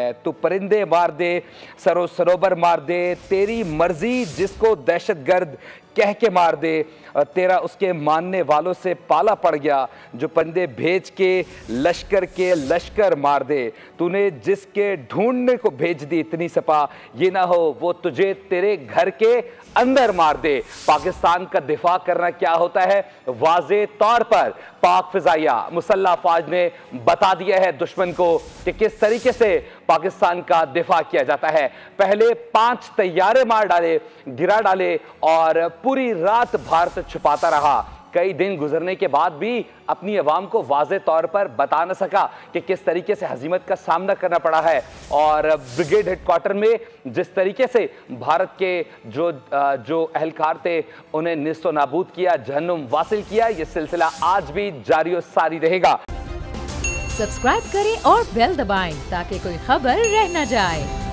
है। तू परिंदे मार दे, सरोवर मार दे, तेरी मर्जी जिसको दहशतगर्द कह के मार दे। तेरा उसके मानने वालों से पाला पड़ गया, जो परिंदे भेज के लश्कर मार दे। तूने जिसके ढूंढने को भेज दी इतनी सपा, ये ना हो वो तुझे तेरे घर के अंदर मार दे। पाकिस्तान का दिफा करना क्या होता है, वाज़े तौर पर पाक फिजाइया मुसल्लह अफवाज ने बता दिया है दुश्मन को कि किस तरीके से पाकिस्तान का दिफा किया जाता है। पहले 5 तैयारे मार डाले, गिरा डाले और पूरी रात भारत से छुपाता रहा। कई दिन गुजरने के बाद भी अपनी अवाम को वाज़े तौर पर बता न सका कि किस तरीके से हजीमत का सामना करना पड़ा है। और ब्रिगेड हेडक्वार्टर में जिस तरीके से भारत के जो अहलकार थे उन्हें निस्तो नाबूद किया, जहन्नुम वासिल किया, यह सिलसिला आज भी जारी और सारी रहेगा। सब्सक्राइब करें और बेल दबाएं ताकि कोई खबर रह न जाए।